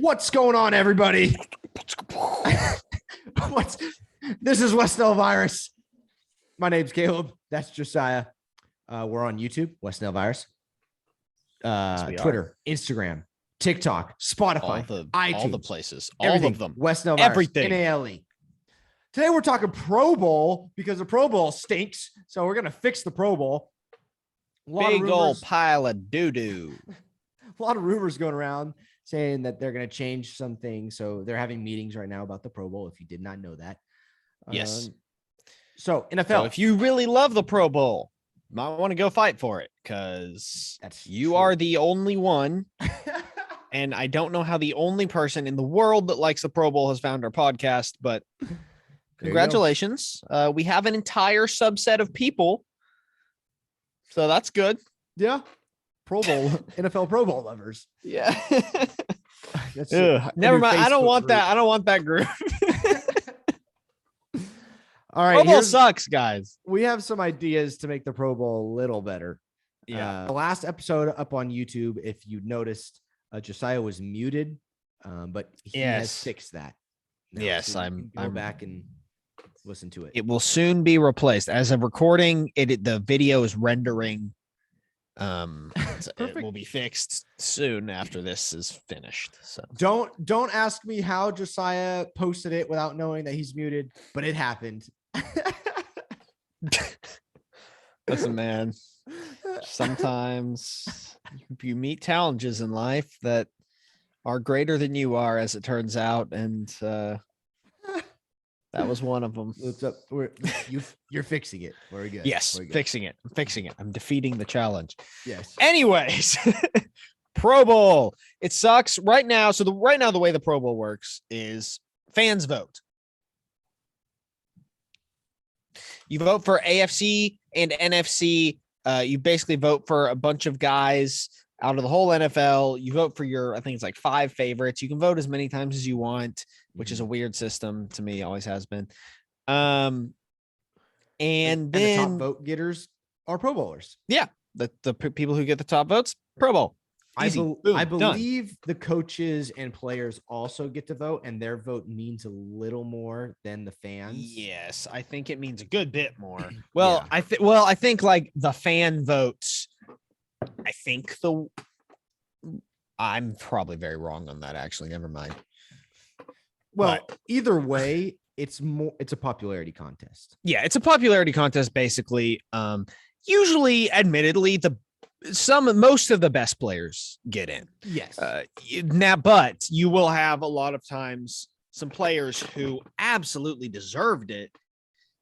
What's going on, everybody? This is West Nale Virus. My name's Caleb. That's Josiah. We're on YouTube, West Nale Virus. Twitter, Instagram, TikTok, Spotify, iTunes, all the places, everything. All of them. West Nale Virus, everything. Nale. Today we're talking Pro Bowl because the Pro Bowl stinks. So we're gonna fix the Pro Bowl. Big old pile of doo-doo. A lot of rumors going around saying that they're going to change some things. So they're having meetings right now about the Pro Bowl. If you did not know that. Yes. So NFL. So if you really love the Pro Bowl, you might want to go fight for it because you are the only one. And I don't know how the only person in the world that likes the Pro Bowl has found our podcast, but congratulations. We have an entire subset of people. So that's good. Yeah. Pro Bowl, NFL Pro Bowl lovers. Yeah. Never mind. I don't want group. that. I don't want that group. All right. Pro Bowl sucks, guys. We have some ideas to make the Pro Bowl a little better. Yeah. The last episode up on YouTube, if you noticed, Josiah was muted, but he has fixed that. Yes, so I'm back and listen to it. It will soon be replaced. As of recording, the video is rendering. It will be fixed soon after this is finished. So don't ask me how Josiah posted it without knowing that he's muted, but it happened. Listen, man, sometimes you meet challenges in life that are greater than you are, as it turns out, and that was one of them. What's up? You're fixing it. Very good. Yes, Very good. fixing it. I'm fixing it. I'm defeating the challenge. Yes. Anyways, Pro Bowl. It sucks right now. So right now, the way the Pro Bowl works is fans vote. You vote for AFC and NFC. You basically vote for a bunch of guys out of the whole NFL. You vote for I think it's like 5 favorites. You can vote as many times as you want, which is a weird system to me, always has been. And then the top vote getters are Pro Bowlers. Yeah. The people who get the top votes, Pro Bowl. Easy. I believe the coaches and players also get to vote, and their vote means a little more than the fans. Yes, I think it means a good bit more. Well, yeah. I think like the fan votes. I think I'm probably very wrong on that. Actually, never mind. Well, either way, it's a popularity contest. Yeah, it's a popularity contest, basically. Usually, admittedly, most of the best players get in. Yes. But you will have a lot of times some players who absolutely deserved it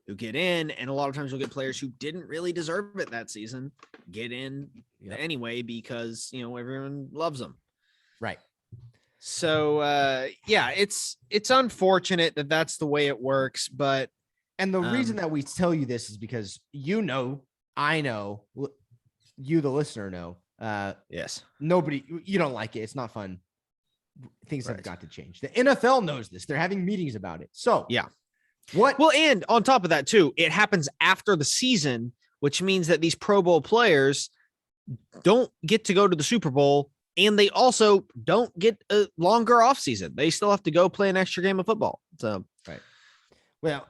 who get in, and a lot of times you'll get players who didn't really deserve it that season get in anyway because everyone loves them. Right. So it's unfortunate that that's the way it works, but the reason that we tell you this is because I know, you the listener know. Yes. You don't like it. It's not fun. Things have got to change. The NFL knows this. They're having meetings about it. So yeah. What? Well, and on top of that too, it happens after the season, which means that these Pro Bowl players don't get to go to the Super Bowl, and they also don't get a longer off season. They still have to go play an extra game of football. So right. Well,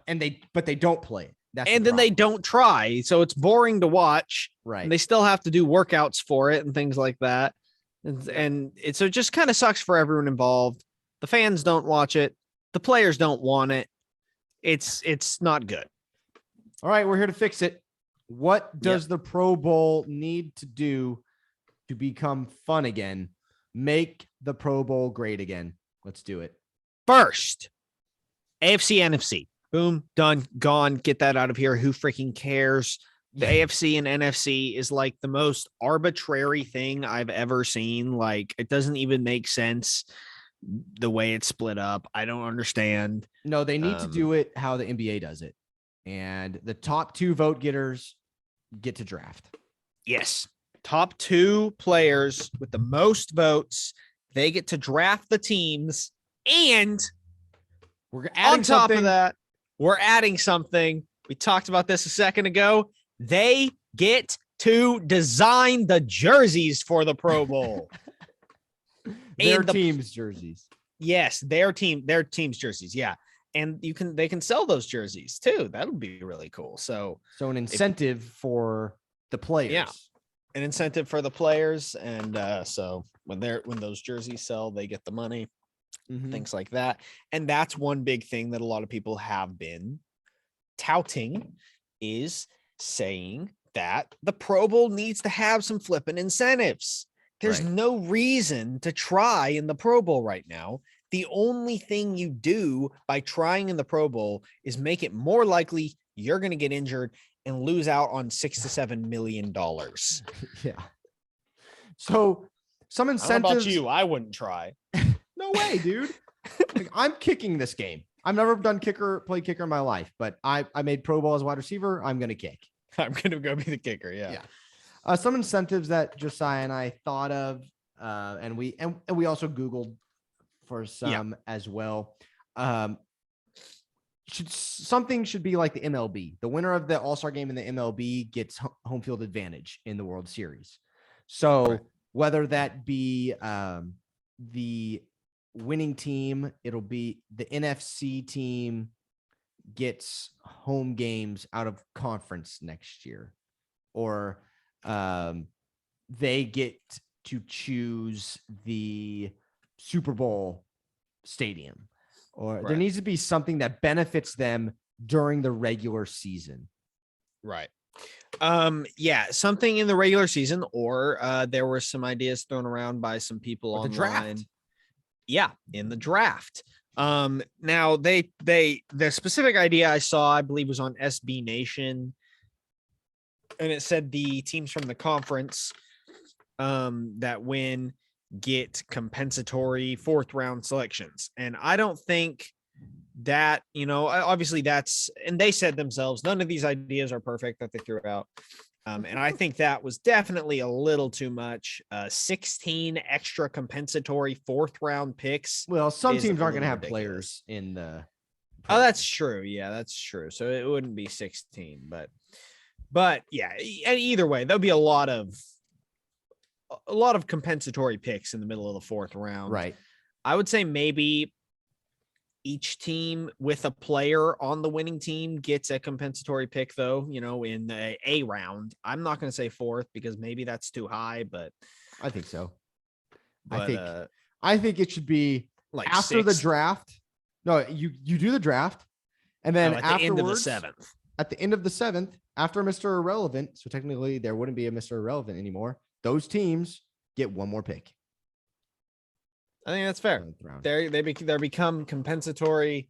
but they don't play it. And then they don't try, so it's boring to watch. Right. And they still have to do workouts for it and things like that. And it just kind of sucks for everyone involved. The fans don't watch it. The players don't want it. It's not good. All right, we're here to fix it. What does the Pro Bowl need to do to become fun again? Make the Pro Bowl great again. Let's do it. First, AFC, NFC. Boom, done, gone. Get that out of here. Who freaking cares? The AFC and NFC is like the most arbitrary thing I've ever seen. Like, it doesn't even make sense the way it's split up. I don't understand. No, they need to do it how the NBA does it. And the top 2 vote getters get to draft. Yes. Top 2 players with the most votes, they get to draft the teams. And we're adding on top of that, we're adding something. We talked about this a second ago. They get to design the jerseys for the Pro Bowl. Their And team's jerseys. Yes, their team's jerseys. Yeah. And they can sell those jerseys too. That would be really cool. So an incentive for the players. Yeah. An incentive for the players. And so when those jerseys sell, they get the money, things like that. And that's one big thing that a lot of people have been touting, is saying that the Pro Bowl needs to have some flipping incentives. There's no reason to try in the Pro Bowl right now. The only thing you do by trying in the Pro Bowl is make it more likely you're going to get injured and lose out on $6 to $7 million. Yeah. So some incentives. How about you? I wouldn't try. No way, dude. Like, I'm kicking this game. I've never played kicker in my life, but I made Pro Bowl as a wide receiver. I'm going to kick. I'm going to go be the kicker. Yeah. Some incentives that Josiah and I thought of, and we also Googled for some as well. Something should be like the MLB. The winner of the All-Star game in the MLB gets home field advantage in the World Series. So whether that be the winning team, it'll be the NFC team gets home games out of conference next year, or they get to choose the Super Bowl stadium, or there needs to be something that benefits them during the regular season. Right. Something in the regular season, or there were some ideas thrown around by some people online. The draft. Yeah, in the draft. Now the specific idea I saw, I believe, was on SB Nation, and it said the teams from the conference that win get compensatory 4th round selections. And I don't think that, obviously that's, and they said themselves, none of these ideas are perfect that they threw out. And I think that was definitely a little too much. 16 extra compensatory 4th round picks. Well, some teams aren't going to have players in the. Oh, that's true. Yeah, that's true. So it wouldn't be 16, but yeah, either way, there'll be a lot of compensatory picks in the middle of the 4th round. Right. I would say maybe each team with a player on the winning team gets a compensatory pick, though, in the A round. I'm not going to say 4th because maybe that's too high, but I think so. But, I think it should be like after 6th. the draft. No, you do the draft, and then at afterwards, the end of the 7th. At the end of the 7th, after Mr. Irrelevant, so technically there wouldn't be a Mr. Irrelevant anymore. Those teams get one more pick. I think that's fair. They become compensatory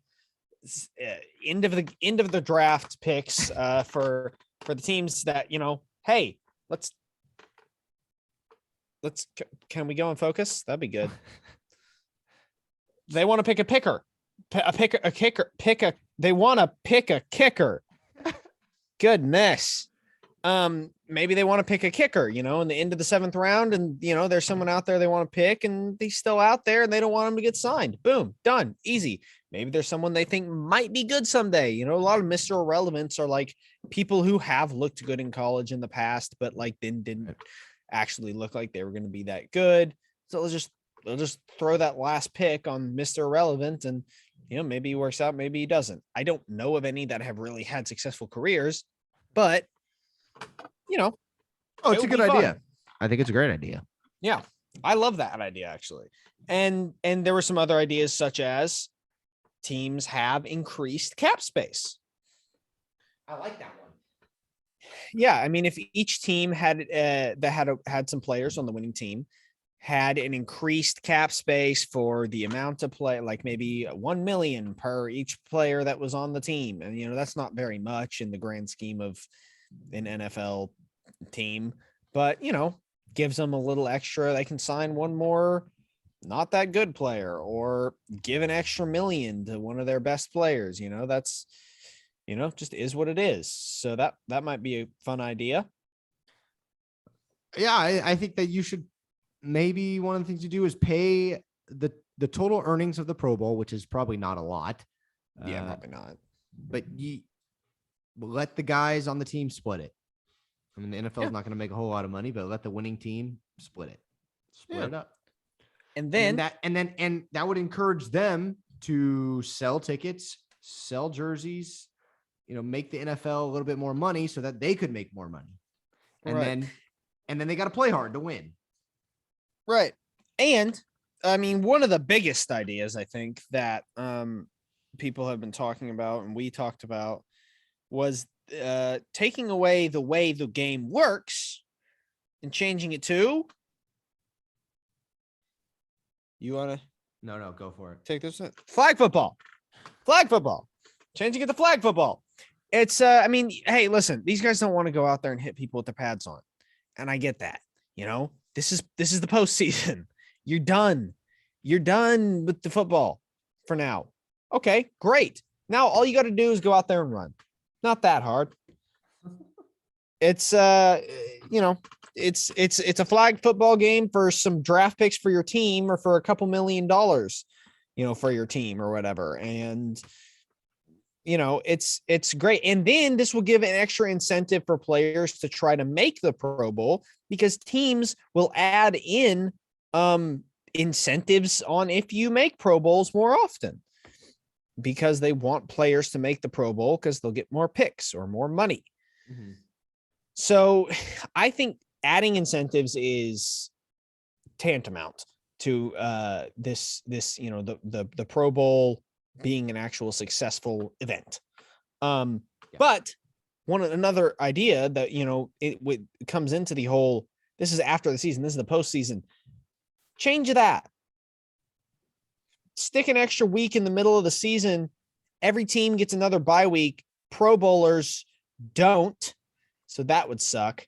end of the draft picks for the teams that, hey, can we go and focus? That'd be good. They want to pick a kicker. They want to pick a kicker. Goodness. Maybe they want to pick a kicker, in the end of the 7th round, and there's someone out there they want to pick, and he's still out there, and they don't want him to get signed. Boom, done, easy. Maybe there's someone they think might be good someday. A lot of Mr. Irrelevants are like people who have looked good in college in the past, but like didn't actually look like they were going to be that good. So they'll just throw that last pick on Mr. Irrelevant, and maybe he works out, maybe he doesn't. I don't know of any that have really had successful careers, but it's a good idea. I think it's a great idea. Yeah, I love that idea, actually. And there were some other ideas, such as teams have increased cap space. I like that one. Yeah, I mean, if each team had had some players on the winning team, had an increased cap space for the amount of play, like maybe 1 million per each player that was on the team, and that's not very much in the grand scheme of an NFL team, but gives them a little extra. They can sign one more not that good player, or give an extra $1 million to one of their best players. That's just is what it is. So that might be a fun idea. Yeah, I think that you should, maybe one of the things you do is pay the total earnings of the Pro Bowl, which is probably not a lot. Yeah, probably not. But you let the guys on the team split it. I mean, the NFL is not going to make a whole lot of money, but let the winning team split it. Split it up. And then that would encourage them to sell tickets, sell jerseys, make the NFL a little bit more money so that they could make more money. And then they got to play hard to win. Right. And I mean, one of the biggest ideas I think that people have been talking about and we talked about was taking away the way the game works and changing it to. You want to? No, go for it. Take this flag football. Changing it to flag football. It's I mean, hey, listen, these guys don't want to go out there and hit people with their pads on. And I get that. This is the postseason. You're done with the football for now. Okay, great. Now all you got to do is go out there and run. Not that hard. It's it's a flag football game for some draft picks for your team or for a couple $1 million, for your team or whatever. And it's great. And then this will give an extra incentive for players to try to make the Pro Bowl because teams will add in incentives on if you make Pro Bowls more often because they want players to make the Pro Bowl because they'll get more picks or more money. Mm-hmm. So I think adding incentives is tantamount to this the Pro Bowl being an actual successful event. But another idea that it comes into the whole, this is after the season, this is the postseason. Change that. Stick an extra week in the middle of the season. Every team gets another bye week. Pro Bowlers don't. So that would suck.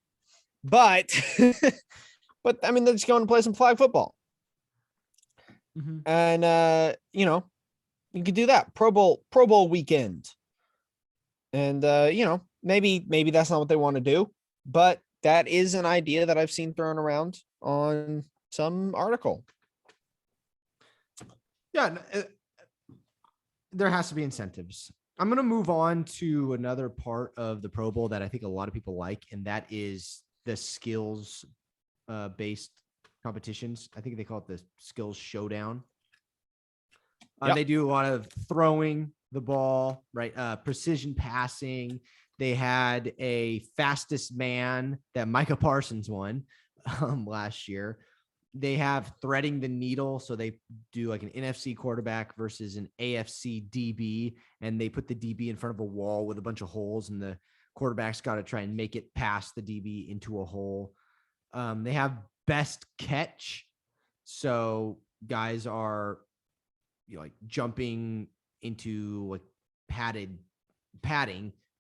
But I mean, they're just going to play some flag football. Mm-hmm. And you could do that. Pro Bowl weekend. And maybe that's not what they want to do, but that is an idea that I've seen thrown around on some article. Yeah, there has to be incentives. I'm going to move on to another part of the Pro Bowl that I think a lot of people like, and that is the skills based competitions. I think they call it the skills showdown. Yep. They do a lot of throwing the ball, right? Precision passing. They had a fastest man that Micah Parsons won last year. They have threading the needle. So they do like an NFC quarterback versus an AFC DB, and they put the DB in front of a wall with a bunch of holes, and the quarterback's got to try and make it past the DB into a hole. They have best catch. So guys are like jumping into like padding,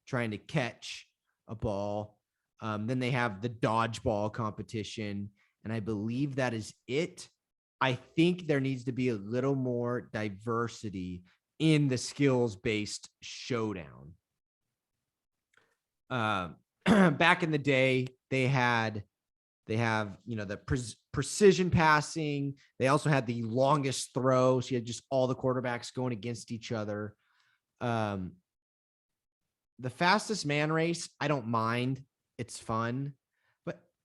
trying to catch a ball. Then they have the dodgeball competition. And I believe that is it. I think there needs to be a little more diversity in the skills-based showdown. Back in the day, they have, the precision passing. They also had the longest throw. So you had just all the quarterbacks going against each other. The fastest man race, I don't mind. It's fun.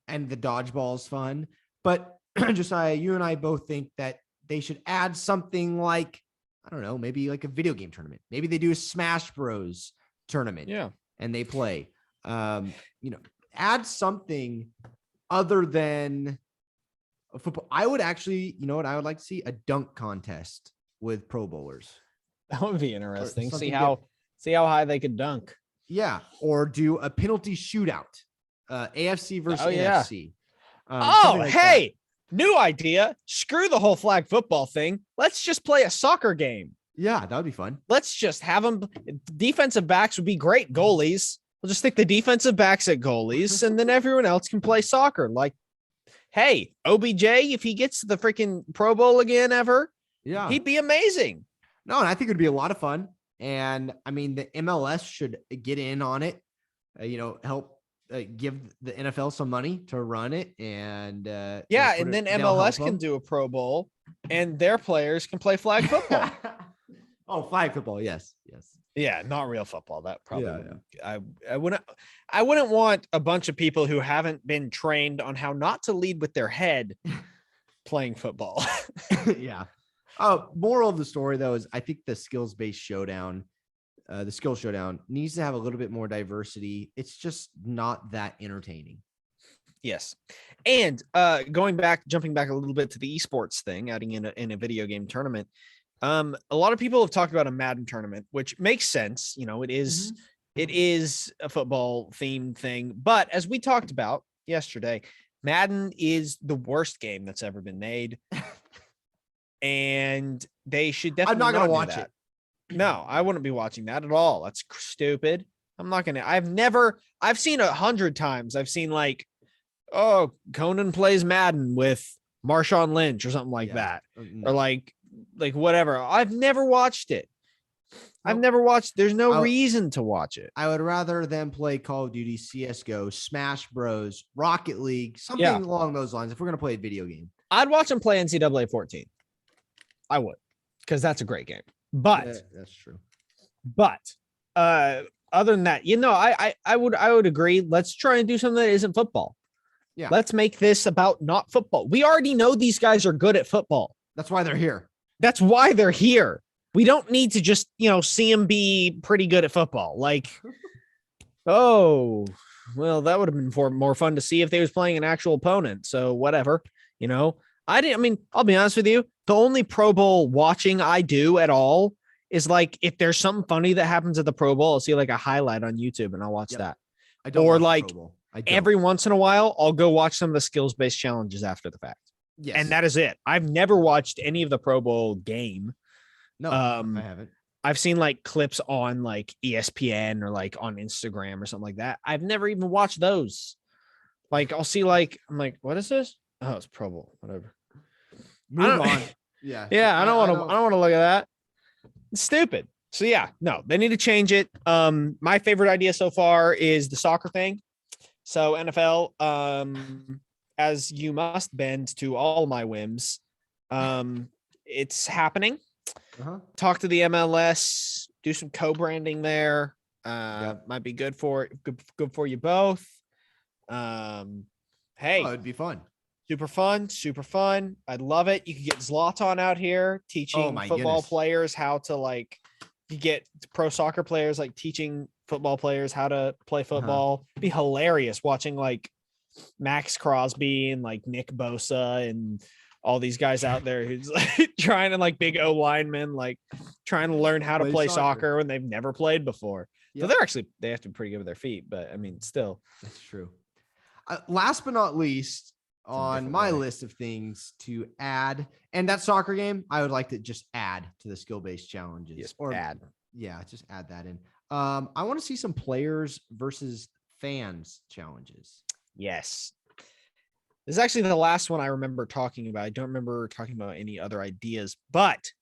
And the dodgeball is fun, but Josiah, you and I both think that they should add something like, I don't know, maybe like a video game tournament. Maybe they do a Smash Bros tournament. Yeah. And they play, add something other than a football. I would actually, I would like to see a dunk contest with Pro Bowlers. That would be interesting. See how high they could dunk. Yeah. Or do a penalty shootout. AFC versus NFC. Hey, new idea. Screw the whole flag football thing. Let's just play a soccer game. Yeah, that would be fun. Let's just have them. Defensive backs would be great goalies. We'll just stick the defensive backs at goalies, and then everyone else can play soccer. Like, hey, OBJ, if he gets the freaking Pro Bowl again ever, yeah, he'd be amazing. No, and I think it'd be a lot of fun. And I mean, the MLS should get in on it. Help. Give the NFL some money to run it, and then MLS can do a Pro Bowl, and their players can play flag football. Flag football, yes. Yeah, not real football. That probably I wouldn't want a bunch of people who haven't been trained on how not to lead with their head playing football. Yeah. Oh, moral of the story though is I think the skills-based showdown, the skill showdown needs to have a little bit more diversity. It's just not that entertaining. Yes. And jumping back a little bit to the esports thing, adding in a video game tournament. A lot of people have talked about a Madden tournament, which makes sense. You know, it is a football themed thing. But as we talked about yesterday, Madden is the worst game that's ever been made. And they should definitely I'm not going to watch it. No, I wouldn't be watching that at all. That's stupid. I'm not going to. I've seen 100 times. I've seen like, oh, Conan plays Madden with Marshawn Lynch or something like that. No. Or like whatever. I've never watched it. I've never watched. There's no reason to watch it. I would rather them play Call of Duty, CSGO, Smash Bros, Rocket League, something along those lines. If we're going to play a video game, I'd watch them play NCAA 14. I would, because that's a great game. But that's true. But other than that, you know, I would agree. Let's try and do something that isn't football. Yeah. Let's make this about not football. We already know these guys are good at football. That's why they're here. That's why they're here. We don't need to just, you know, see them be pretty good at football. Like, oh, well, that would have been more fun to see if they was playing an actual opponent. So whatever, you know, I mean, I'll be honest with you. The only Pro Bowl watching I do at all is like, if there's something funny that happens at the Pro Bowl, I'll see like a highlight on YouTube and I'll watch that. I don't. Or like every once in a while, I'll go watch some of the skills-based challenges after the fact. Yes. And that is it. I've never watched any of the Pro Bowl game. No, I haven't. I've seen like clips on like ESPN or like on Instagram or something like that. I've never even watched those. Like I'll see like, I'm like, what is this? Oh, it's Pro Bowl. Whatever. Move on. Yeah. Yeah. I don't want to look at that. It's stupid. So yeah, no, they need to change it. My favorite idea so far is the soccer thing. So NFL, as you must bend to all my whims, it's happening. Talk to the MLS, do some co-branding there. Might be good for you both. Hey, it'd be fun. Super fun. I'd love it. You could get Zlatan out here teaching football players how to like. You get pro soccer players like teaching football players how to play football. It'd be hilarious watching like Max Crosby and like Nick Bosa and all these guys out there who's like trying to like big O linemen, like trying to learn how to play soccer when they've never played before. Yep. So they have to be pretty good with their feet, but I mean, still. That's true. Last but not least on my list of things to add, and that soccer game, I would like to just add to the skill-based challenges. Yes, just add that in. I want to see some players versus fans challenges. Yes. This is actually the last one I remember talking about. I don't remember talking about any other ideas, but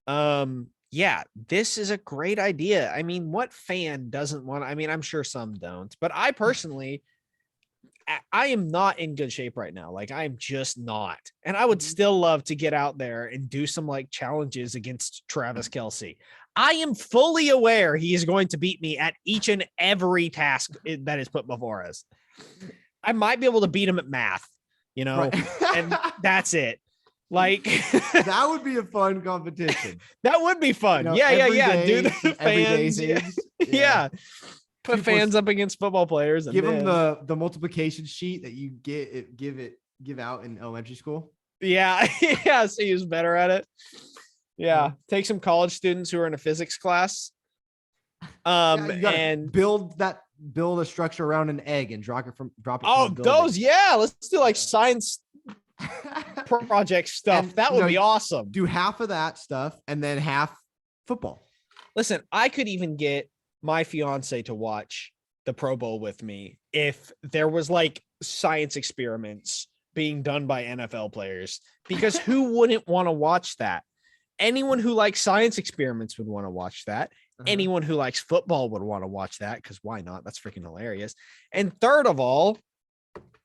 yeah, this is a great idea. I mean, what fan doesn't want, I mean, I'm sure some don't, but I personally, I am not in good shape right now. Like I'm just not. And I would still love to get out there and do some like challenges against Travis Kelce. I am fully aware he is going to beat me at each and every task that is put before us. I might be able to beat him at math, you know, and that's it. Like that would be a fun competition. That would be fun. You know, yeah. Do the fans. Yeah. Put fans up against football players. And give them the multiplication sheet that you give out in elementary school. Yeah. Yeah. So he was better at it. Yeah. Take some college students who are in a physics class. And build a structure around an egg and drop it from. Those. Yeah. Let's do like science project stuff. And, that would be awesome. Do half of that stuff and then half football. Listen, I could even get my fiance to watch the Pro Bowl with me if there was like science experiments being done by NFL players, because who wouldn't want to watch that? Anyone who likes science experiments would want to watch that. Anyone who likes football would want to watch that, because why not? That's freaking hilarious. And third of all,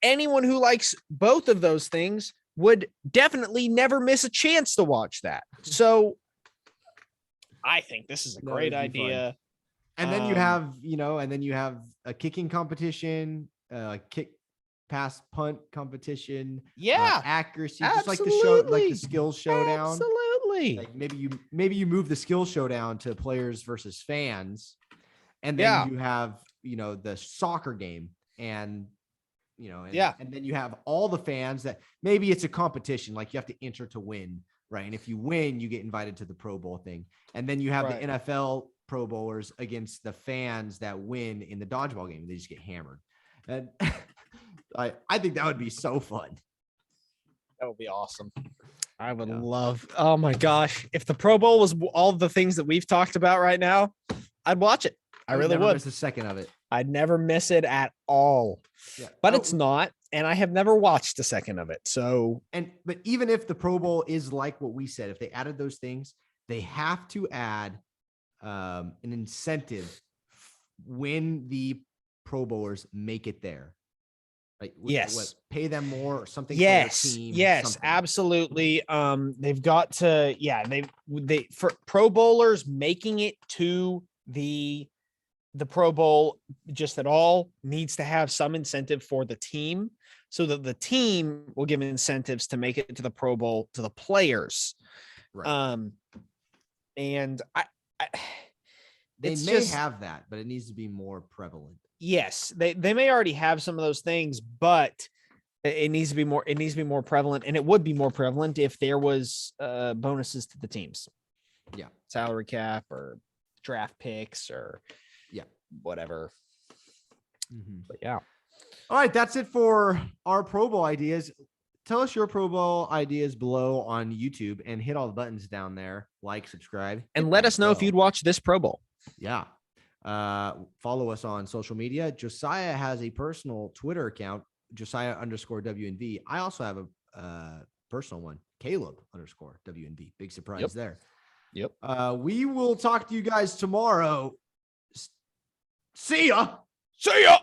anyone who likes both of those things would definitely never miss a chance to watch that. So I think this is a great idea. Fun. And then you have, and then you have a kicking competition, kick pass punt competition. Yeah, accuracy, absolutely. just like the skills showdown. Absolutely. Like maybe you move the skills showdown to players versus fans, and then you have the soccer game, and and then you have all the fans that maybe it's a competition, like you have to enter to win, right? And if you win, you get invited to the Pro Bowl thing, and then you have the NFL Pro Bowlers against the fans that win in the dodgeball game. They just get hammered, and I think that would be so fun. That would be awesome. I would love. Oh my gosh, if the Pro Bowl was all the things that we've talked about right now, I'd watch it. I really would. Miss a second of it. I'd never miss it at all. Yeah. But it's not, and I have never watched a second of it. So, but even if the Pro Bowl is like what we said, if they added those things, they have to add an incentive when the Pro Bowlers make it there. Like, pay them more or something. Yes, for their team, something. Absolutely. They've got to, they for Pro Bowlers making it to the Pro Bowl just at all needs to have some incentive for the team, so that the team will give incentives to make it to the Pro Bowl to the players. Right. And they may have that, but it needs to be more prevalent. Yes, they may already have some of those things, but it needs to be more prevalent, and it would be more prevalent if there was bonuses to the teams. Yeah. Salary cap or draft picks or whatever. Mm-hmm. But yeah. All right, that's it for our Pro Bowl ideas. Tell us your Pro Bowl ideas below on YouTube, and hit all the buttons down there. Like, subscribe, and let us know if you'd watch this Pro Bowl. Yeah. Follow us on social media. Josiah has a personal Twitter account, Josiah_WNV. I also have a personal one, Caleb_WNV. Big surprise there. Yep. We will talk to you guys tomorrow. See ya. See ya.